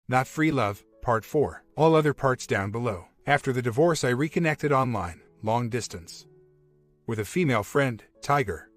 Not Free Love, Part 4. All other parts down below. After the divorce, I reconnected online, long distance, with a female friend, Tiger,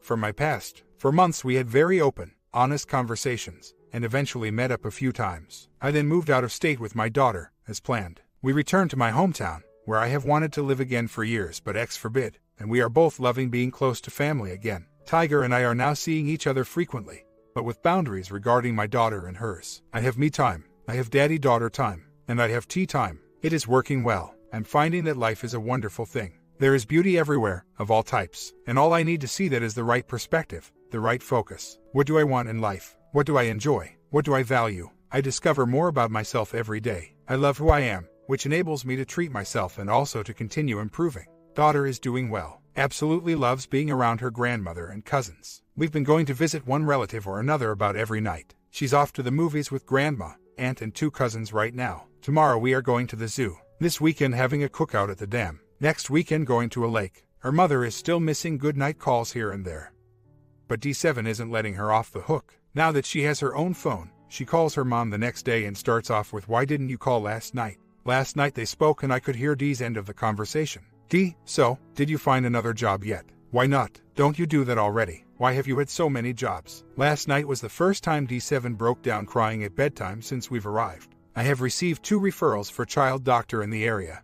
from my past. For months we had very open, honest conversations, and eventually met up a few times. I then moved out of state with my daughter, as planned. We returned to my hometown, where I have wanted to live again for years, but X forbid, and we are both loving being close to family again. Tiger and I are now seeing each other frequently, but with boundaries regarding my daughter and hers. I have me time, I have daddy-daughter time, and I have tea time. It is working well. I'm finding that life is a wonderful thing. There is beauty everywhere, of all types, and all I need to see that is the right perspective, the right focus. What do I want in life? What do I enjoy? What do I value? I discover more about myself every day. I love who I am, which enables me to treat myself and also to continue improving. Daughter is doing well. Absolutely loves being around her grandmother and cousins. We've been going to visit one relative or another about every night. She's off to the movies with grandma, aunt and 2 cousins right now. Tomorrow we are going to the zoo. This weekend having a cookout at the dam. Next weekend going to a lake. Her mother is still missing good night calls here and there, but D7 isn't letting her off the hook. Now that she has her own phone, she calls her mom the next day and starts off with, "Why didn't you call last night?" Last night they spoke and I could hear D's end of the conversation. D, so, did you find another job yet? Why not? Don't you do that already? Why have you had so many jobs? Last night was the first time D7 broke down crying at bedtime since we've arrived. I have received 2 referrals for child doctor in the area,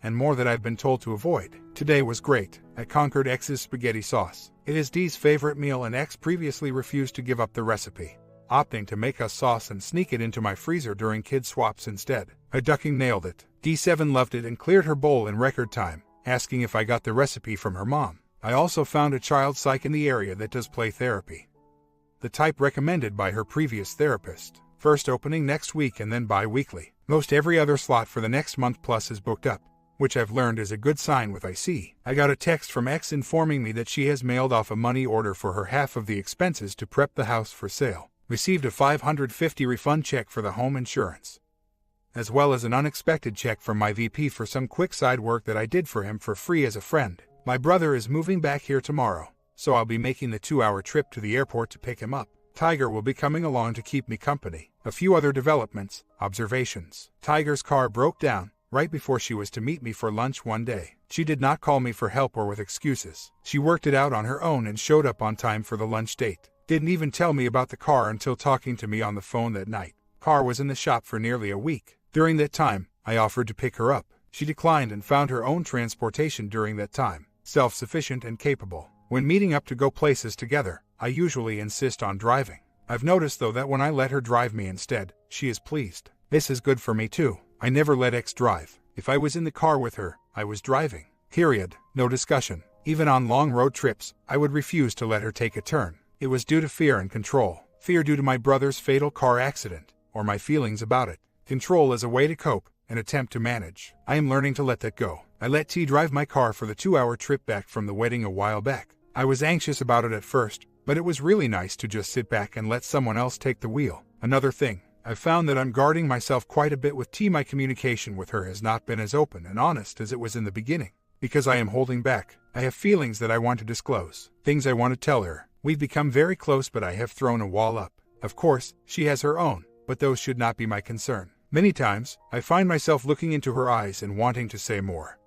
and more that I've been told to avoid. Today was great. I conquered X's spaghetti sauce. It is D's favorite meal and X previously refused to give up the recipe, opting to make us sauce and sneak it into my freezer during kid swaps instead. I ducking nailed it. D7 loved it and cleared her bowl in record time, asking if I got the recipe from her mom. I also found a child psych in the area that does play therapy, the type recommended by her previous therapist. First opening next week and then bi-weekly. Most every other slot for the next month plus is booked up, which I've learned is a good sign with IC. I got a text from X informing me that she has mailed off a money order for her half of the expenses to prep the house for sale. Received a $550 refund check for the home insurance, as well as an unexpected check from my VP for some quick side work that I did for him for free as a friend. My brother is moving back here tomorrow, so I'll be making the 2-hour trip to the airport to pick him up. Tiger will be coming along to keep me company. A few other developments, observations. Tiger's car broke down right before she was to meet me for lunch one day. She did not call me for help or with excuses. She worked it out on her own and showed up on time for the lunch date. Didn't even tell me about the car until talking to me on the phone that night. Car was in the shop for nearly a week. During that time, I offered to pick her up. She declined and found her own transportation during that time. Self-sufficient and capable. When meeting up to go places together, I usually insist on driving. I've noticed though that when I let her drive me instead, she is pleased. This is good for me too. I never let X drive. If I was in the car with her, I was driving. Period. No discussion. Even on long road trips, I would refuse to let her take a turn. It was due to fear and control. Fear due to my brother's fatal car accident, or my feelings about it. Control is a way to cope, an attempt to manage. I am learning to let that go. I let T drive my car for the 2-hour trip back from the wedding a while back. I was anxious about it at first, but it was really nice to just sit back and let someone else take the wheel. Another thing, I've found that I'm guarding myself quite a bit with T. My communication with her has not been as open and honest as it was in the beginning, because I am holding back. I have feelings that I want to disclose, things I want to tell her. We've become very close, but I have thrown a wall up. Of course, she has her own, but those should not be my concern. Many times, I find myself looking into her eyes and wanting to say more,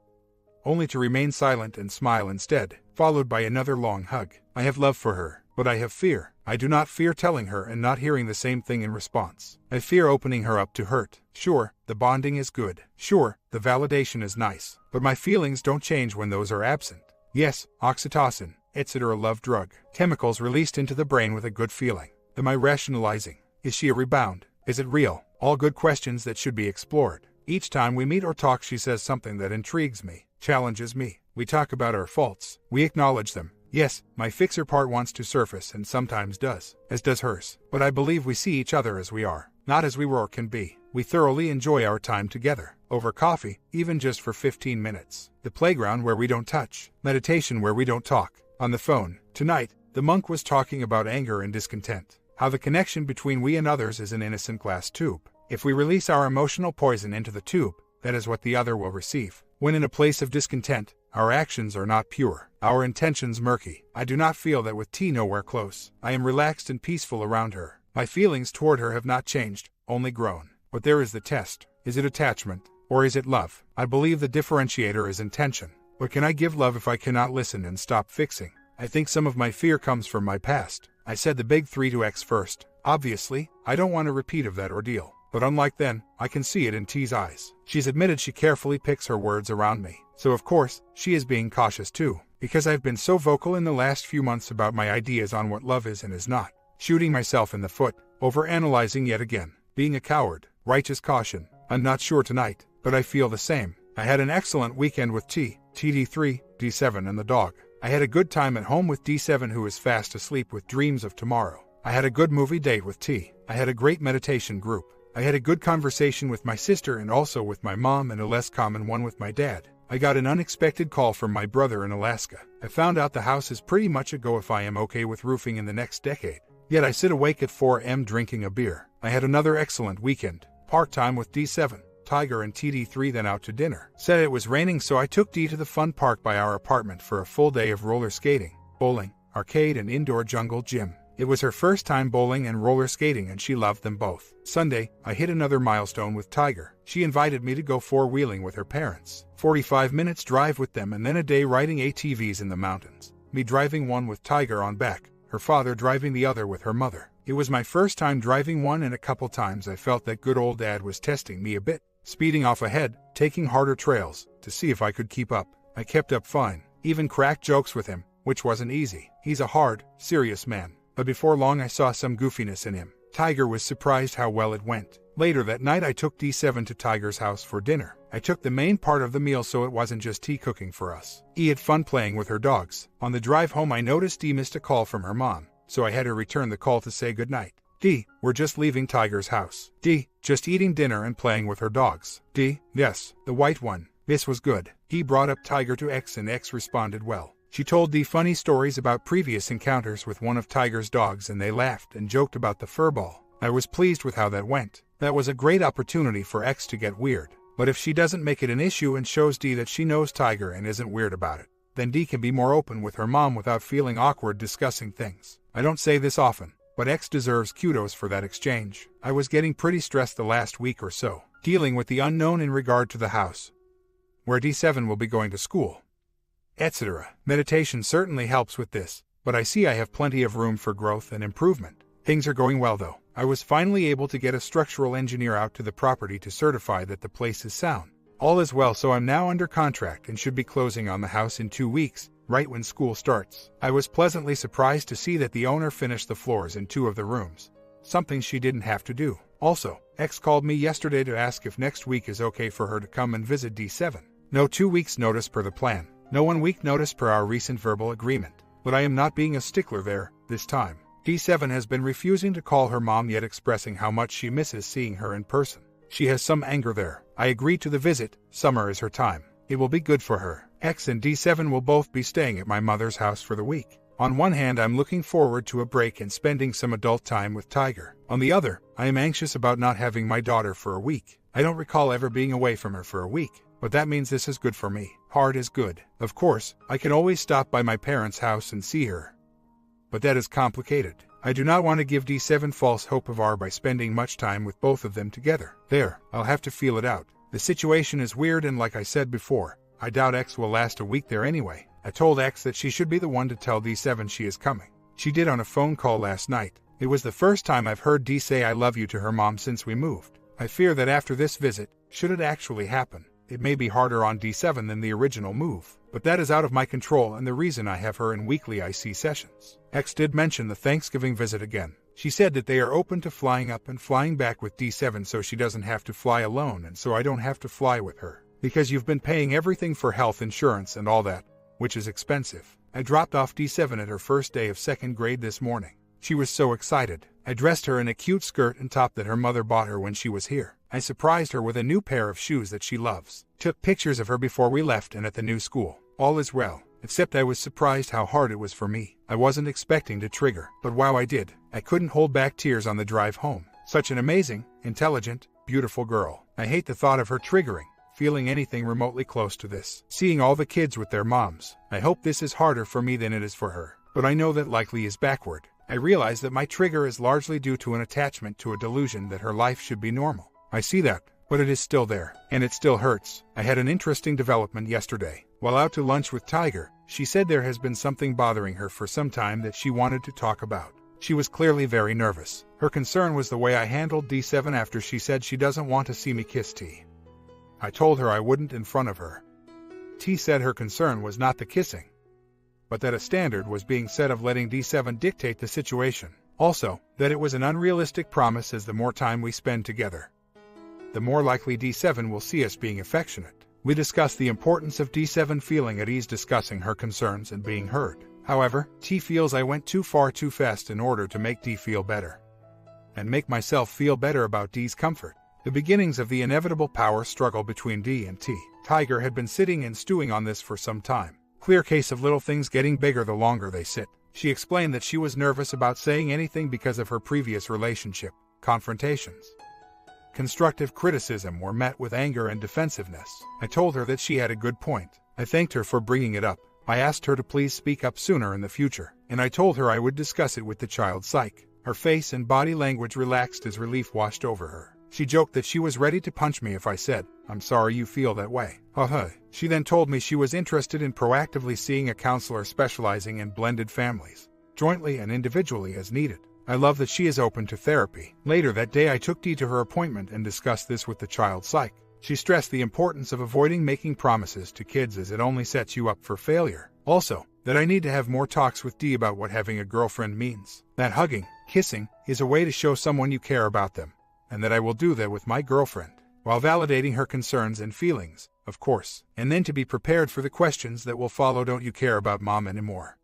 only to remain silent and smile instead, followed by another long hug. I have love for her, but I have fear. I do not fear telling her and not hearing the same thing in response. I fear opening her up to hurt. Sure, the bonding is good. Sure, the validation is nice. But my feelings don't change when those are absent. Yes, oxytocin, etc. love drug. Chemicals released into the brain with a good feeling. Am I rationalizing? Is she a rebound? Is it real? All good questions that should be explored. Each time we meet or talk, she says something that intrigues me, challenges me. We talk about our faults. We acknowledge them. Yes, my fixer part wants to surface and sometimes does, as does hers. But I believe we see each other as we are, not as we were or can be. We thoroughly enjoy our time together, over coffee, even just for 15 minutes. The playground where we don't touch. Meditation where we don't talk. On the phone. Tonight, the monk was talking about anger and discontent. How the connection between we and others is an innocent glass tube. If we release our emotional poison into the tube, that is what the other will receive. When in a place of discontent, our actions are not pure, our intentions murky. I do not feel that with T nowhere close. I am relaxed and peaceful around her. My feelings toward her have not changed, only grown. But there is the test. Is it attachment, or is it love? I believe the differentiator is intention. But can I give love if I cannot listen and stop fixing? I think some of my fear comes from my past. I said the big three to X first. Obviously, I don't want a repeat of that ordeal. But unlike then, I can see it in T's eyes. She's admitted she carefully picks her words around me. So of course, she is being cautious too. Because I've been so vocal in the last few months about my ideas on what love is and is not. Shooting myself in the foot, overanalyzing yet again. Being a coward, righteous caution. I'm not sure tonight, but I feel the same. I had an excellent weekend with T, TD3, D7 and the dog. I had a good time at home with D7 who is fast asleep with dreams of tomorrow. I had a good movie date with T. I had a great meditation group. I had a good conversation with my sister and also with my mom and a less common one with my dad. I got an unexpected call from my brother in Alaska. I found out the house is pretty much a go if I am okay with roofing in the next decade. Yet I sit awake at 4 a.m. drinking a beer. I had another excellent weekend. Park time with D7, Tiger and TD3 then out to dinner. Said it was raining so I took D to the fun park by our apartment for a full day of roller skating, bowling, arcade and indoor jungle gym. It was her first time bowling and roller skating and she loved them both. Sunday, I hit another milestone with Tiger. She invited me to go four-wheeling with her parents. 45 minutes drive with them and then a day riding ATVs in the mountains. Me driving one with Tiger on back, her father driving the other with her mother. It was my first time driving one and a couple times I felt that good old dad was testing me a bit. Speeding off ahead, taking harder trails, to see if I could keep up. I kept up fine, even cracked jokes with him, which wasn't easy. He's a hard, serious man. But before long I saw some goofiness in him. Tiger was surprised how well it went. Later that night I took D7 to Tiger's house for dinner. I took the main part of the meal so it wasn't just T cooking for us. E had fun playing with her dogs. On the drive home I noticed D missed a call from her mom, so I had her return the call to say goodnight. D, we're just leaving Tiger's house. D, just eating dinner and playing with her dogs. D, yes, the white one. This was good. He brought up Tiger to X and X responded well. She told D funny stories about previous encounters with one of Tiger's dogs and they laughed and joked about the furball. I was pleased with how that went. That was a great opportunity for X to get weird. But if she doesn't make it an issue and shows D that she knows Tiger and isn't weird about it, then D can be more open with her mom without feeling awkward discussing things. I don't say this often, but X deserves kudos for that exchange. I was getting pretty stressed the last week or so, dealing with the unknown in regard to the house, where D7 will be going to school, etc. Meditation certainly helps with this, but I see I have plenty of room for growth and improvement. Things are going well though. I was finally able to get a structural engineer out to the property to certify that the place is sound. All is well, so I'm now under contract and should be closing on the house in 2 weeks, right when school starts. I was pleasantly surprised to see that the owner finished the floors in 2 of the rooms, something she didn't have to do. Also, X called me yesterday to ask if next week is okay for her to come and visit D7. No 2 weeks notice per the plan. No 1 week notice per our recent verbal agreement. But I am not being a stickler there, this time. D7 has been refusing to call her mom yet expressing how much she misses seeing her in person. She has some anger there. I agreed to the visit. Summer is her time. It will be good for her. X and D7 will both be staying at my mother's house for the week. On one hand, I'm looking forward to a break and spending some adult time with Tiger. On the other, I am anxious about not having my daughter for a week. I don't recall ever being away from her for a week, but that means this is good for me. Hard is good. Of course, I can always stop by my parents' house and see her, but that is complicated. I do not want to give D7 false hope of R by spending much time with both of them together. There, I'll have to feel it out. The situation is weird and like I said before, I doubt X will last a week there anyway. I told X that she should be the one to tell D7 she is coming. She did on a phone call last night. It was the first time I've heard D say I love you to her mom since we moved. I fear that after this visit, should it actually happen, it may be harder on D7 than the original move. But that is out of my control and the reason I have her in weekly IC sessions. X did mention the Thanksgiving visit again. She said that they are open to flying up and flying back with D7 so she doesn't have to fly alone and so I don't have to fly with her. Because you've been paying everything for health insurance and all that, which is expensive. I dropped off D7 at her first day of 2nd grade this morning. She was so excited. I dressed her in a cute skirt and top that her mother bought her when she was here. I surprised her with a new pair of shoes that she loves. Took pictures of her before we left and at the new school. All is well, except I was surprised how hard it was for me. I wasn't expecting to trigger, but wow I did. I couldn't hold back tears on the drive home. Such an amazing, intelligent, beautiful girl. I hate the thought of her triggering, feeling anything remotely close to this. Seeing all the kids with their moms. I hope this is harder for me than it is for her, but I know that likely is backward. I realize that my trigger is largely due to an attachment to a delusion that her life should be normal. I see that, but it is still there, and it still hurts. I had an interesting development yesterday. While out to lunch with Tiger, she said there has been something bothering her for some time that she wanted to talk about. She was clearly very nervous. Her concern was the way I handled D7 after she said she doesn't want to see me kiss T. I told her I wouldn't in front of her. T said her concern was not the kissing, but that a standard was being set of letting D7 dictate the situation. Also, that it was an unrealistic promise as the more time we spend together, the more likely D7 will see us being affectionate. We discussed the importance of D7 feeling at ease discussing her concerns and being heard. However, T feels I went too far too fast in order to make D feel better, and make myself feel better about D's comfort. The beginnings of the inevitable power struggle between D and T. Tiger had been sitting and stewing on this for some time. Clear case of little things getting bigger the longer they sit. She explained that she was nervous about saying anything because of her previous relationship confrontations. Constructive criticism were met with anger and defensiveness. I told her that she had a good point. I thanked her for bringing it up. I asked her to please speak up sooner in the future, and I told her I would discuss it with the child psych. Her face and body language relaxed as relief washed over her. She joked that she was ready to punch me if I said, "I'm sorry you feel that way." She then told me she was interested in proactively seeing a counselor specializing in blended families, jointly and individually as needed. I love that she is open to therapy. Later that day I took Dee to her appointment and discussed this with the child psych. She stressed the importance of avoiding making promises to kids as it only sets you up for failure. Also, that I need to have more talks with Dee about what having a girlfriend means. That hugging, kissing, is a way to show someone you care about them, and that I will do that with my girlfriend, while validating her concerns and feelings, of course, and then to be prepared for the questions that will follow. Don't you care about mom anymore?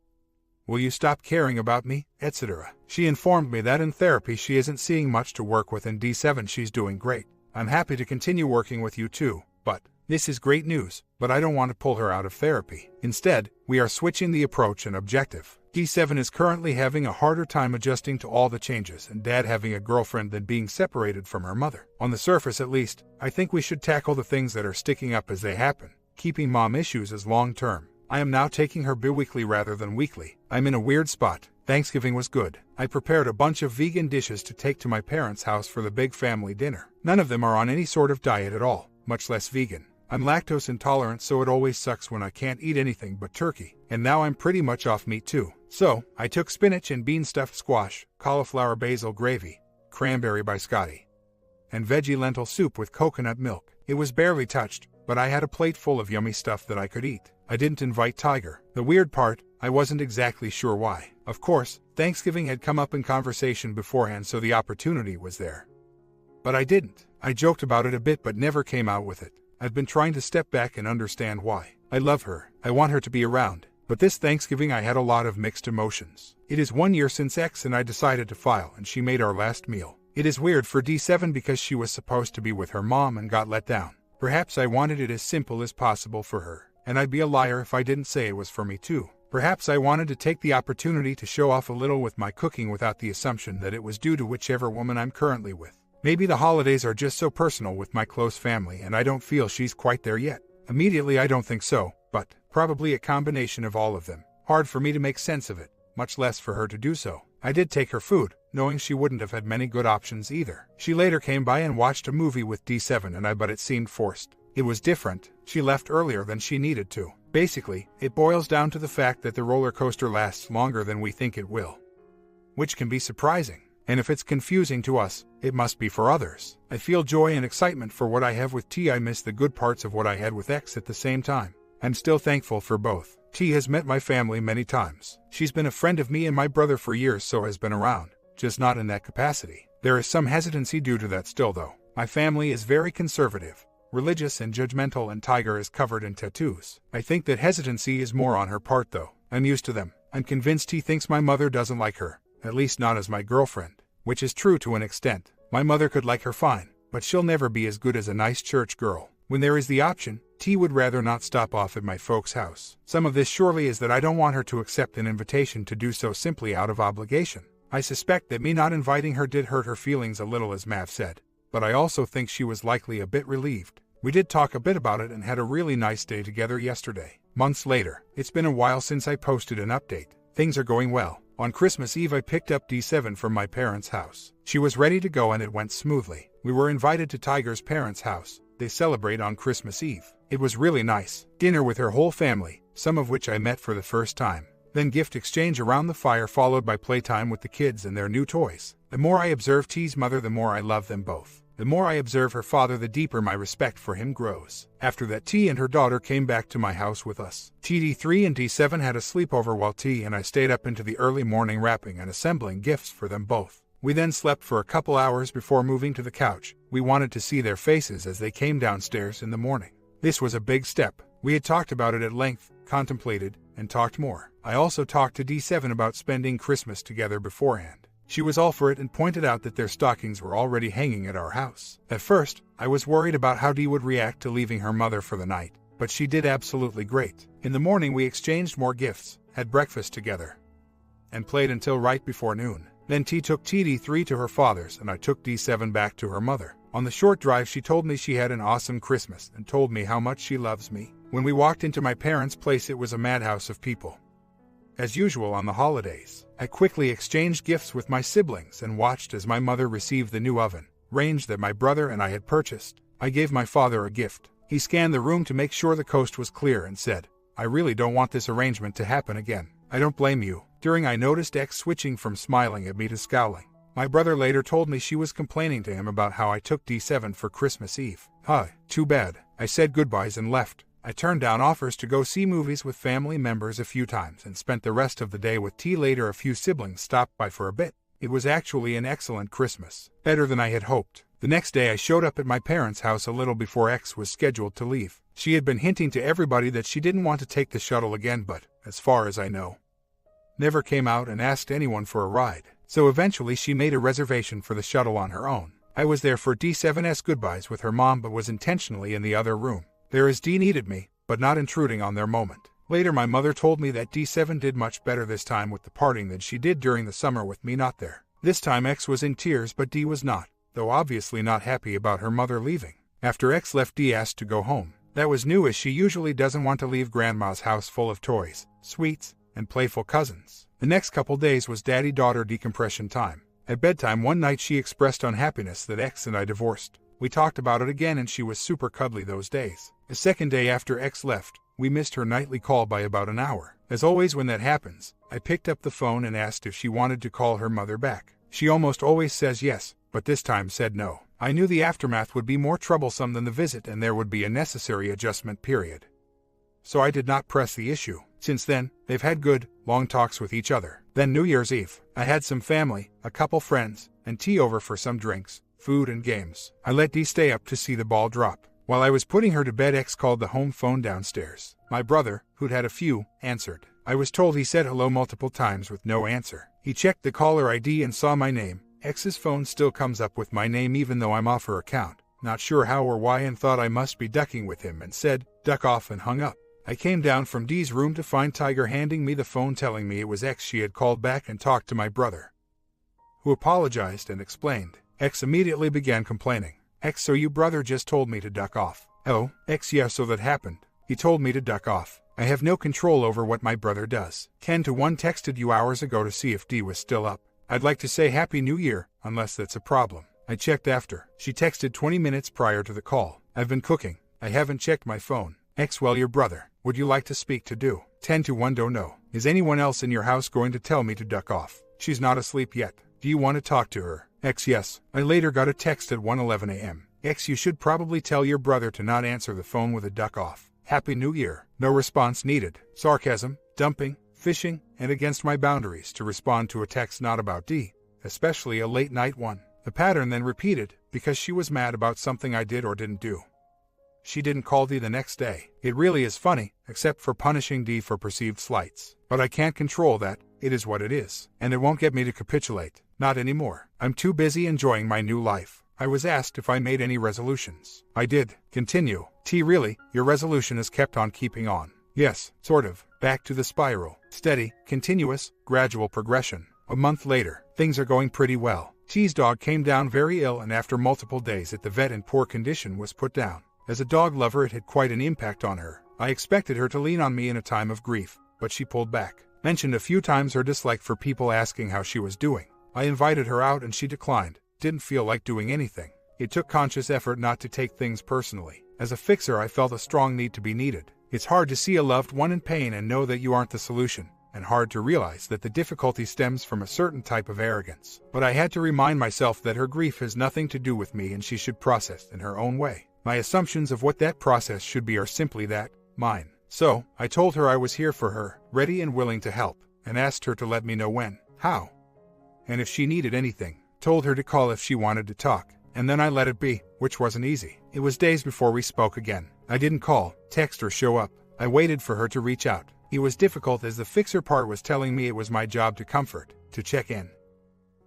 Will you stop caring about me, etc. She informed me that in therapy she isn't seeing much to work with, and D7 she's doing great. I'm happy to continue working with you too, but this is great news, but I don't want to pull her out of therapy. Instead, we are switching the approach and objective. D7 is currently having a harder time adjusting to all the changes and dad having a girlfriend than being separated from her mother. On the surface at least, I think we should tackle the things that are sticking up as they happen, keeping mom issues as long-term. I am now taking her bi-weekly rather than weekly. I'm in a weird spot. Thanksgiving was good. I prepared a bunch of vegan dishes to take to my parents' house for the big family dinner. None of them are on any sort of diet at all, much less vegan. I'm lactose intolerant, so it always sucks when I can't eat anything but turkey, and now I'm pretty much off meat too. So, I took spinach and bean stuffed squash, cauliflower basil gravy, cranberry biscotti, and veggie lentil soup with coconut milk. It was barely touched, but I had a plate full of yummy stuff that I could eat. I didn't invite Tiger. The weird part, I wasn't exactly sure why. Of course, Thanksgiving had come up in conversation beforehand, so the opportunity was there. But I didn't. I joked about it a bit but never came out with it. I've been trying to step back and understand why. I love her. I want her to be around. But this Thanksgiving I had a lot of mixed emotions. It is 1 year since X and I decided to file, and she made our last meal. It is weird for D7 because she was supposed to be with her mom and got let down. Perhaps I wanted it as simple as possible for her, and I'd be a liar if I didn't say it was for me too. Perhaps I wanted to take the opportunity to show off a little with my cooking without the assumption that it was due to whichever woman I'm currently with. Maybe the holidays are just so personal with my close family and I don't feel she's quite there yet. Immediately I don't think so, but probably a combination of all of them. Hard for me to make sense of it, much less for her to do so. I did take her food, knowing she wouldn't have had many good options either. She later came by and watched a movie with D7 and I, but it seemed forced. It was different. She left earlier than she needed to. Basically, it boils down to the fact that the roller coaster lasts longer than we think it will, which can be surprising. And if it's confusing to us, it must be for others. I feel joy and excitement for what I have with T. I miss the good parts of what I had with X at the same time. I'm still thankful for both. T has met my family many times. She's been a friend of me and my brother for years, so has been around, just not in that capacity. There is some hesitancy due to that still though. My family is very conservative, religious and judgmental, and Tiger is covered in tattoos. I think that hesitancy is more on her part though. I'm used to them. I'm convinced T thinks my mother doesn't like her, at least not as my girlfriend, which is true to an extent. My mother could like her fine, but she'll never be as good as a nice church girl. When there is the option, T would rather not stop off at my folks' house. Some of this surely is that I don't want her to accept an invitation to do so simply out of obligation. I suspect that me not inviting her did hurt her feelings a little, as Mav said, but I also think she was likely a bit relieved. We did talk a bit about it and had a really nice day together yesterday. Months later, it's been a while since I posted an update. Things are going well. On Christmas Eve I picked up D7 from my parents' house. She was ready to go and it went smoothly. We were invited to Tiger's parents' house. They celebrate on Christmas Eve. It was really nice. Dinner with her whole family, some of which I met for the first time. Then gift exchange around the fire followed by playtime with the kids and their new toys. The more I observe T's mother, the more I love them both. The more I observe her father, the deeper my respect for him grows. After that, T and her daughter came back to my house with us. TD3 and D7 had a sleepover while T and I stayed up into the early morning wrapping and assembling gifts for them both. We then slept for a couple hours before moving to the couch. We wanted to see their faces as they came downstairs in the morning. This was a big step. We had talked about it at length, contemplated, and talked more. I also talked to D7 about spending Christmas together beforehand. She was all for it and pointed out that their stockings were already hanging at our house. At first, I was worried about how Dee would react to leaving her mother for the night, but she did absolutely great. In the morning we exchanged more gifts, had breakfast together, and played until right before noon. Then T took TD3 to her father's and I took D7 back to her mother. On the short drive she told me she had an awesome Christmas and told me how much she loves me. When we walked into my parents' place it was a madhouse of people. As usual on the holidays, I quickly exchanged gifts with my siblings and watched as my mother received the new oven range that my brother and I had purchased. I gave my father a gift. He scanned the room to make sure the coast was clear and said, "I really don't want this arrangement to happen again." I don't blame you. During I noticed X switching from smiling at me to scowling. My brother later told me she was complaining to him about how I took D7 for Christmas Eve. Too bad. I said goodbyes and left. I turned down offers to go see movies with family members a few times and spent the rest of the day with T. Later a few siblings stopped by for a bit. It was actually an excellent Christmas. Better than I had hoped. The next day I showed up at my parents' house a little before X was scheduled to leave. She had been hinting to everybody that she didn't want to take the shuttle again but, as far as I know, never came out and asked anyone for a ride. So eventually she made a reservation for the shuttle on her own. I was there for D7's goodbyes with her mom but was intentionally in the other room. There as D needed me, but not intruding on their moment. Later my mother told me that D7 did much better this time with the parting than she did during the summer with me not there. This time X was in tears but D was not, though obviously not happy about her mother leaving. After X left, D asked to go home. That was new as she usually doesn't want to leave grandma's house full of toys, sweets, and playful cousins. The next couple days was daddy-daughter decompression time. At bedtime one night she expressed unhappiness that X and I divorced. We talked about it again and she was super cuddly those days. The second day after X left, we missed her nightly call by about an hour. As always when that happens, I picked up the phone and asked if she wanted to call her mother back. She almost always says yes, but this time said no. I knew the aftermath would be more troublesome than the visit and there would be a necessary adjustment period. So I did not press the issue. Since then, they've had good, long talks with each other. Then New Year's Eve, I had some family, a couple friends, and tea over for some drinks, food and games. I let Dee stay up to see the ball drop. While I was putting her to bed, X called the home phone downstairs. My brother, who'd had a few, answered. I was told he said hello multiple times with no answer. He checked the caller ID and saw my name. X's phone still comes up with my name even though I'm off her account. Not sure how or why and thought I must be ducking with him and said, "Duck off," and hung up. I came down from Dee's room to find Tiger handing me the phone telling me it was X. She had called back and talked to my brother, who apologized and explained. X immediately began complaining. X, so your brother just told me to duck off. Oh, X, yeah, so that happened. He told me to duck off. I have no control over what my brother does. 10-1 texted you hours ago to see if Dee was still up. I'd like to say Happy New Year, unless that's a problem. I checked after. She texted 20 minutes prior to the call. I've been cooking. I haven't checked my phone. X, well, your brother. Would you like to speak to Do? 10-1 don't know. Is anyone else in your house going to tell me to duck off? She's not asleep yet. Do you want to talk to her? X, yes. I later got a text at 1:11 a.m. X, you should probably tell your brother to not answer the phone with a duck off. Happy New Year. No response needed. Sarcasm, dumping, fishing, and against my boundaries to respond to a text not about D, especially a late night one. The pattern then repeated, because she was mad about something I did or didn't do. She didn't call Dee the next day. It really is funny, except for punishing Dee for perceived slights. But I can't control that. It is what it is. And it won't get me to capitulate. Not anymore. I'm too busy enjoying my new life. I was asked if I made any resolutions. I did. Continue. T, really, your resolution is kept on keeping on. Yes, sort of. Back to the spiral. Steady, continuous, gradual progression. A month later, things are going pretty well. T's dog came down very ill and after multiple days at the vet in poor condition was put down. As a dog lover, it had quite an impact on her. I expected her to lean on me in a time of grief, but she pulled back. Mentioned a few times her dislike for people asking how she was doing. I invited her out and she declined. Didn't feel like doing anything. It took conscious effort not to take things personally. As a fixer, I felt a strong need to be needed. It's hard to see a loved one in pain and know that you aren't the solution, and hard to realize that the difficulty stems from a certain type of arrogance. But I had to remind myself that her grief has nothing to do with me and she should process in her own way. My assumptions of what that process should be are simply that, mine. So, I told her I was here for her, ready and willing to help, and asked her to let me know when, how, and if she needed anything. Told her to call if she wanted to talk, and then I let it be, which wasn't easy. It was days before we spoke again. I didn't call, text, or show up. I waited for her to reach out. It was difficult as the fixer part was telling me it was my job to comfort, to check in,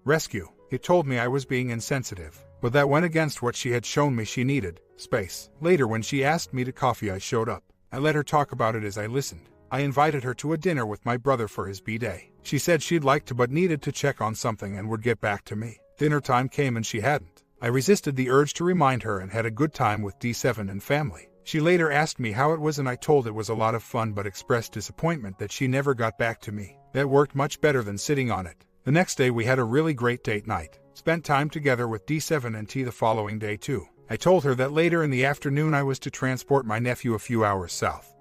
rescue. It told me I was being insensitive, but that went against what she had shown me she needed, space. Later when she asked me to coffee, I showed up. I let her talk about it as I listened. I invited her to a dinner with my brother for his B-day. She said she'd like to but needed to check on something and would get back to me. Dinner time came and she hadn't. I resisted the urge to remind her and had a good time with D7 and family. She later asked me how it was and I told it was a lot of fun but expressed disappointment that she never got back to me. That worked much better than sitting on it. The next day we had a really great date night. Spent time together with D7 and T the following day too. I told her that later in the afternoon I was to transport my nephew a few hours south,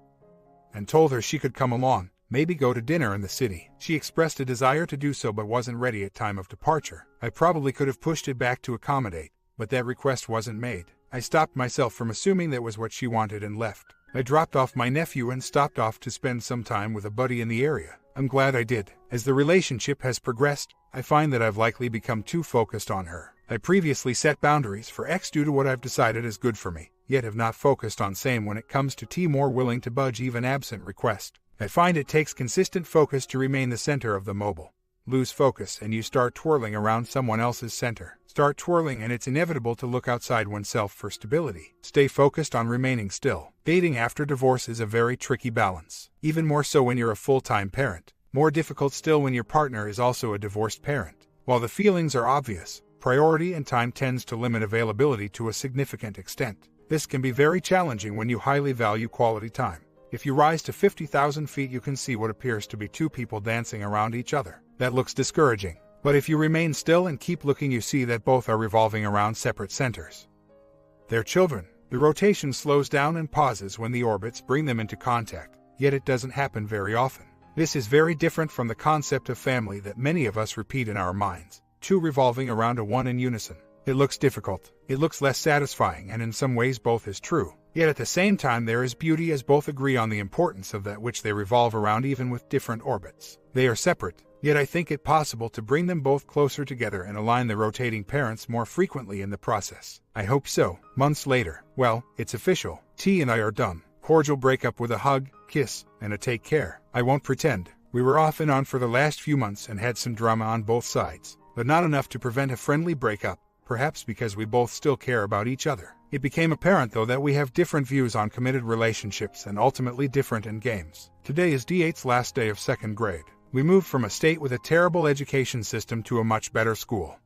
and told her she could come along, maybe go to dinner in the city. She expressed a desire to do so but wasn't ready at time of departure. I probably could have pushed it back to accommodate, but that request wasn't made. I stopped myself from assuming that was what she wanted and left. I dropped off my nephew and stopped off to spend some time with a buddy in the area. I'm glad I did. As the relationship has progressed, I find that I've likely become too focused on her. I previously set boundaries for X due to what I've decided is good for me, yet have not focused on same when it comes to T, more willing to budge even absent request. I find it takes consistent focus to remain the center of the mobile. Lose focus and you start twirling around someone else's center. Start twirling and it's inevitable to look outside oneself for stability. Stay focused on remaining still. Dating after divorce is a very tricky balance. Even more so when you're a full-time parent. More difficult still when your partner is also a divorced parent. While the feelings are obvious, priority and time tends to limit availability to a significant extent. This can be very challenging when you highly value quality time. If you rise to 50,000 feet, you can see what appears to be two people dancing around each other. That looks discouraging. But if you remain still and keep looking, you see that both are revolving around separate centers. They're children. The rotation slows down and pauses when the orbits bring them into contact, yet it doesn't happen very often. This is very different from the concept of family that many of us repeat in our minds. Two revolving around a one in unison. It looks difficult. It looks less satisfying, and in some ways both is true. Yet at the same time there is beauty as both agree on the importance of that which they revolve around even with different orbits. They are separate, yet I think it possible to bring them both closer together and align the rotating parents more frequently in the process. I hope so. Months later, well, it's official. T and I are done. Cordial breakup with a hug, kiss, and a take care. I won't pretend. We were off and on for the last few months and had some drama on both sides, but not enough to prevent a friendly breakup, perhaps because we both still care about each other. It became apparent though that we have different views on committed relationships and ultimately different end games. Today is D8's last day of second grade. We moved from a state with a terrible education system to a much better school.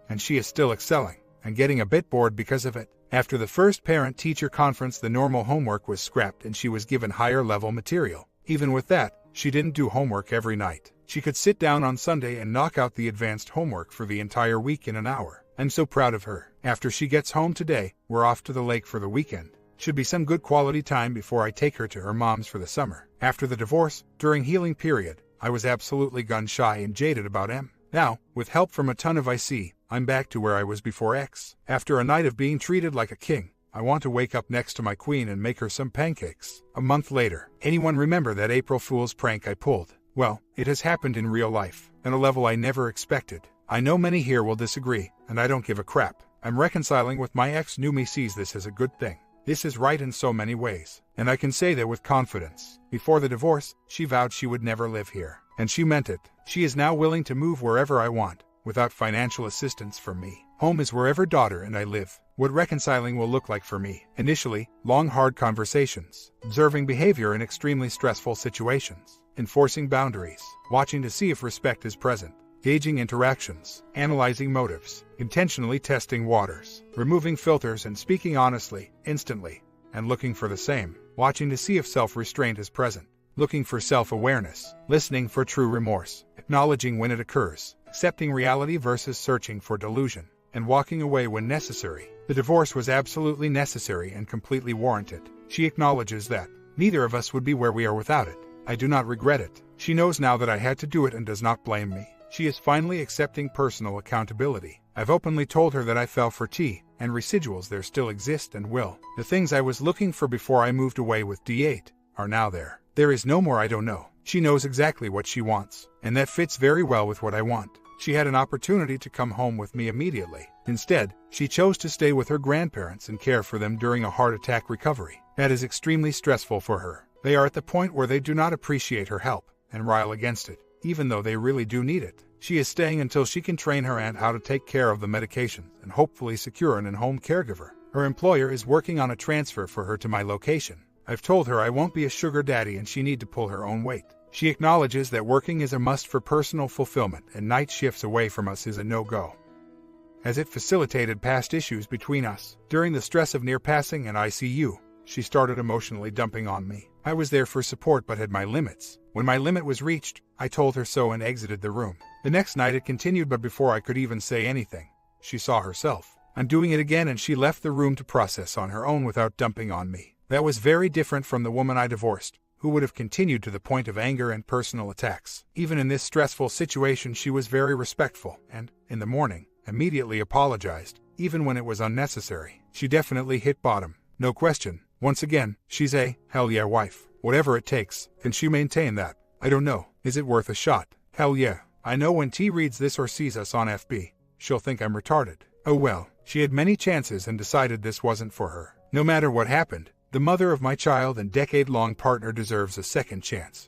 And she is still excelling, and getting a bit bored because of it. After the first parent-teacher conference, the normal homework was scrapped and she was given higher-level material. Even with that, she didn't do homework every night. She could sit down on Sunday and knock out the advanced homework for the entire week in an hour. I'm so proud of her. After she gets home today, we're off to the lake for the weekend. Should be some good quality time before I take her to her mom's for the summer. After the divorce, during healing period, I was absolutely gun-shy and jaded about M. Now, with help from a ton of IC, I'm back to where I was before X. After a night of being treated like a king, I want to wake up next to my queen and make her some pancakes. A month later, anyone remember that April Fool's prank I pulled? Well, it has happened in real life, on a level I never expected. I know many here will disagree, and I don't give a crap. I'm reconciling with my ex. New me sees this as a good thing. This is right in so many ways, and I can say that with confidence. Before the divorce, she vowed she would never live here, and she meant it. She is now willing to move wherever I want, without financial assistance from me. Home is wherever daughter and I live. What reconciling will look like for me. Initially, long hard conversations, observing behavior in extremely stressful situations, enforcing boundaries, watching to see if respect is present, gauging interactions, analyzing motives, intentionally testing waters, removing filters and speaking honestly, instantly, and looking for the same, watching to see if self-restraint is present. looking for self-awareness, listening for true remorse, acknowledging when it occurs, accepting reality versus searching for delusion, and walking away when necessary. The divorce was absolutely necessary and completely warranted. She acknowledges that neither of us would be where we are without it. I do not regret it. She knows now that I had to do it and does not blame me. She is finally accepting personal accountability. I've openly told her that I fell for T, and residuals there still exist and will. The things I was looking for before I moved away with D8 are now there. There is no more I don't know. She knows exactly what she wants, and that fits very well with what I want. She had an opportunity to come home with me immediately. Instead, she chose to stay with her grandparents and care for them during a heart attack recovery. That is extremely stressful for her. They are at the point where they do not appreciate her help and rile against it, even though they really do need it. She is staying until she can train her aunt how to take care of the medication and hopefully secure an in-home caregiver. Her employer is working on a transfer for her to my location. I've told her I won't be a sugar daddy and she need to pull her own weight. She acknowledges that working is a must for personal fulfillment and night shifts away from us is a no-go, as it facilitated past issues between us. During the stress of near passing and ICU, she started emotionally dumping on me. I was there for support but had my limits. When my limit was reached, I told her so and exited the room. The next night it continued, but before I could even say anything, she saw herself undoing it again and she left the room to process on her own without dumping on me. That was very different from the woman I divorced, who would have continued to the point of anger and personal attacks. Even in this stressful situation she was very respectful and, in the morning, immediately apologized, even when it was unnecessary. She definitely hit bottom, no question. Once again, she's a hell yeah wife. Whatever it takes. Can she maintain that? I don't know. Is it worth a shot? Hell yeah. I know when T reads this or sees us on FB, she'll think I'm retarded. Oh well, she had many chances and decided this wasn't for her. No matter what happened, the mother of my child and decade-long partner deserves a second chance.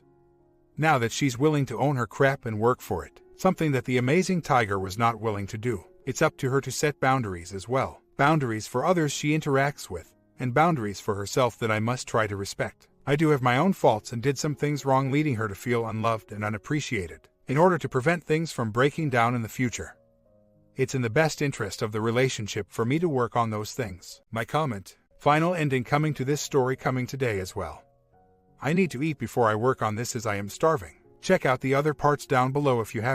Now that she's willing to own her crap and work for it, something that the amazing Tiger was not willing to do, it's up to her to set boundaries as well. Boundaries for others she interacts with, and boundaries for herself that I must try to respect. I do have my own faults and did some things wrong, leading her to feel unloved and unappreciated. In order to prevent things from breaking down in the future, it's in the best interest of the relationship for me to work on those things. My comment. Final ending coming to this story coming today as well. I need to eat before I work on this as I am starving. Check out the other parts down below if you have